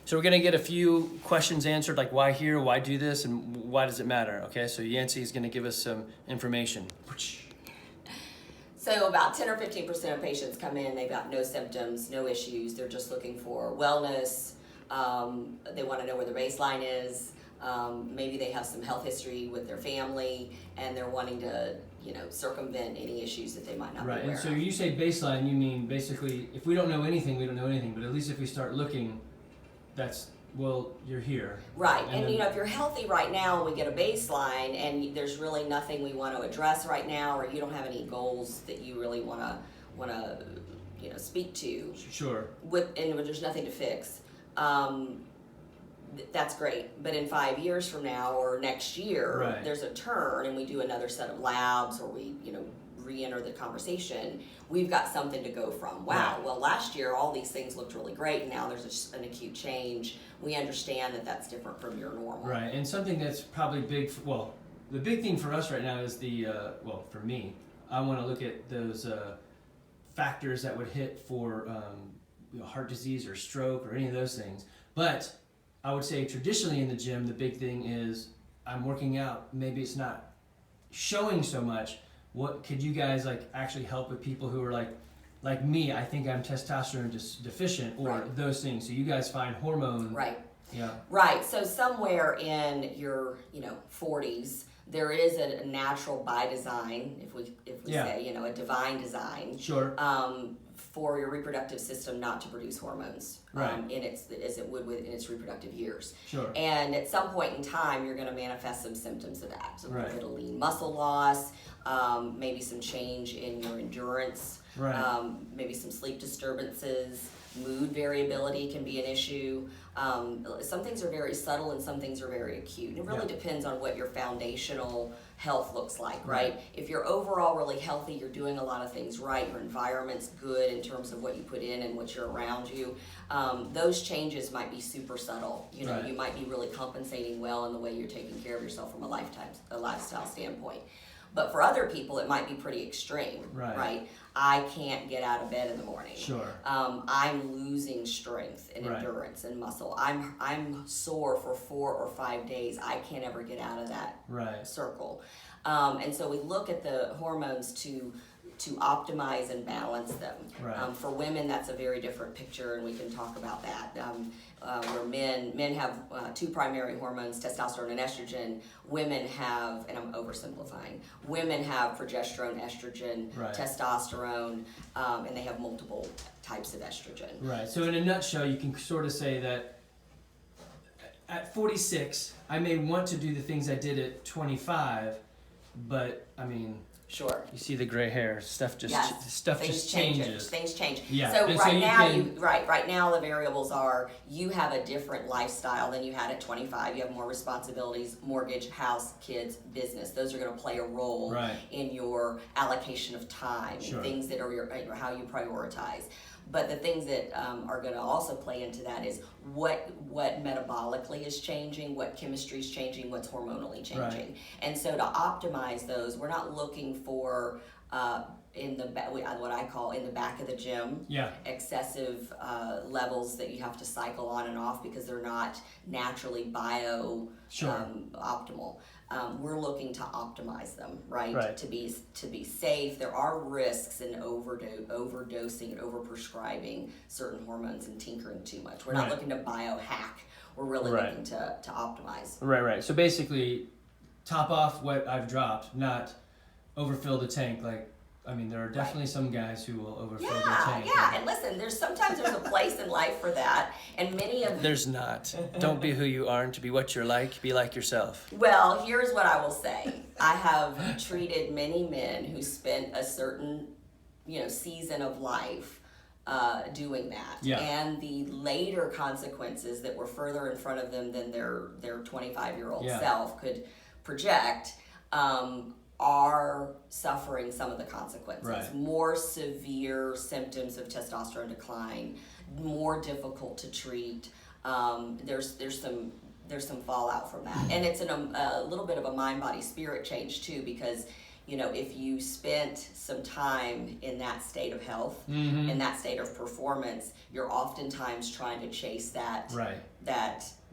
So we're going to get a few questions answered, like why here, why do this, and why does it matter? Okay, so Yancy is going to give us some information. So about 10 or 15% of patients come in, they've got no symptoms, no issues, they're just looking for wellness, they want to know where the baseline is, maybe they have some health history with their family, and they're wanting to, circumvent any issues that they might not be aware of. Right, and so you say baseline, you mean basically, if we don't know anything, we don't know anything, but at least if we start looking, you're here. Right, and if you're healthy right now and we get a baseline and there's really nothing we want to address right now, or you don't have any goals that you really want to speak to. Sure. And there's nothing to fix. That's great, but in 5 years from now or next year, right, there's a turn and we do another set of labs, or we re-enter the conversation, we've got something to go from. Wow, well, last year all these things looked really great, and now there's an acute change. We understand that that's different from your normal. Right, and something that's probably big, the big thing for us right now is for me, I want to look at those factors that would hit for heart disease or stroke or any of those things. But I would say traditionally in the gym, the big thing is I'm working out. Maybe it's not showing so much. What could you guys actually help with people who are like me? I think I'm testosterone deficient, or right, those things. So you guys find hormone. Right. Yeah. Right. So somewhere in your 40s, there is a natural by design, if we say a divine design. Sure. For your reproductive system not to produce hormones, right, as it would in its reproductive years. Sure. And at some point in time, you're going to manifest some symptoms of that. So right, it'll lean muscle loss, maybe some change in your endurance, right, maybe some sleep disturbances, mood variability can be an issue. Some things are very subtle and some things are very acute. And it really depends on what your foundational health looks like, right? If you're overall really healthy, you're doing a lot of things right, your environment's good in terms of what you put in and what you're around you, those changes might be super subtle. You might be really compensating well in the way you're taking care of yourself from a lifestyle standpoint. But for other people, it might be pretty extreme, right? I can't get out of bed in the morning. Sure. I'm losing strength and endurance and muscle. I'm sore for 4 or 5 days. I can't ever get out of that circle. And so we look at the hormones to optimize and balance them. Right. For women, that's a very different picture, and we can talk about that. Where men have 2 primary hormones, testosterone and estrogen. Women have, and I'm oversimplifying, women have progesterone, estrogen, testosterone, and they have multiple types of estrogen. Right. So in a nutshell, you can sort of say that at 46, I may want to do the things I did at 25, but I mean, sure. You see the gray hair. Stuff just changes. Things change. Yeah. So right now the variables are you have a different lifestyle than you had at 25. You have more responsibilities, mortgage, house, kids, business. Those are going to play a role in your allocation of time, and things that are how you prioritize. But the things that are going to also play into that is what metabolically is changing, what chemistry is changing, what's hormonally changing. Right. And so to optimize those, we're not looking for what I call in the back of the gym, excessive levels that you have to cycle on and off because they're not naturally optimal. We're looking to optimize them, right? To be safe. There are risks in overdosing and overprescribing certain hormones and tinkering too much. We're not looking to biohack. We're really looking to optimize. Right. So basically, top off what I've dropped, not overfill the tank. There are definitely some guys who will overfill their tank. Yeah, and listen, sometimes there's a place in life for that, and There's not. Don't be who you aren't, be what you're like, be like yourself. Well, here's what I will say. I have treated many men who spent a certain, season of life doing that. Yeah. And the later consequences that were further in front of them than their 25-year-old self could project, are suffering some of the consequences. More severe symptoms of testosterone decline, more difficult to treat. There's some fallout from that, and it's a little bit of a mind, body, spirit change too, because if you spent some time in that state of health, in that state of performance, you're oftentimes trying to chase that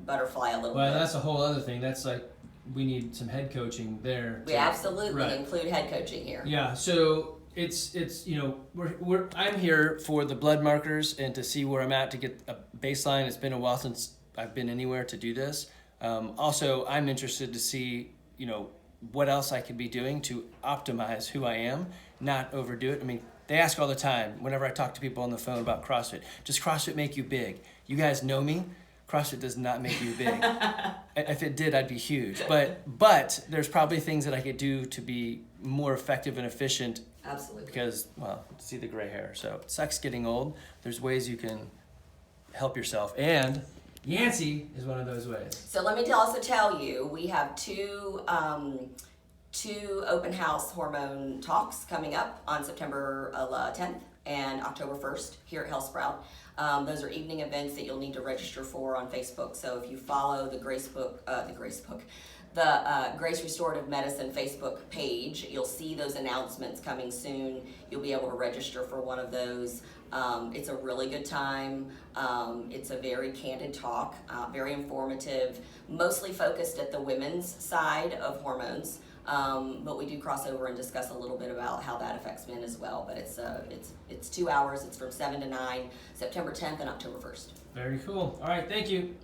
butterfly a little bit. Well, that's a whole other thing. That's like, we need some head coaching there. We absolutely include head coaching here. Yeah, so it's I'm here for the blood markers and to see where I'm at, to get a baseline. It's been a while since I've been anywhere to do this. Also, I'm interested to see, what else I could be doing to optimize who I am, not overdo it. I mean, they ask all the time, whenever I talk to people on the phone about CrossFit, does CrossFit make you big? You guys know me. CrossFit does not make you big. If it did, I'd be huge. But there's probably things that I could do to be more effective and efficient. Absolutely. Because, see the gray hair. So it sucks getting old. There's ways you can help yourself. And Yancey is one of those ways. So let me also tell you, we have two open house hormone talks coming up on September 10th and October 1st here at HealthSprout. Those are evening events that you'll need to register for on Facebook. So if you follow the Grace Restorative Medicine Facebook page, you'll see those announcements coming soon. You'll be able to register for one of those. It's a really good time. It's a very candid talk, very informative, mostly focused at the women's side of hormones. But we do cross over and discuss a little bit about how that affects men as well. But it's 2 hours. It's from 7 to 9, September 10th and October 1st. Very cool. All right, thank you.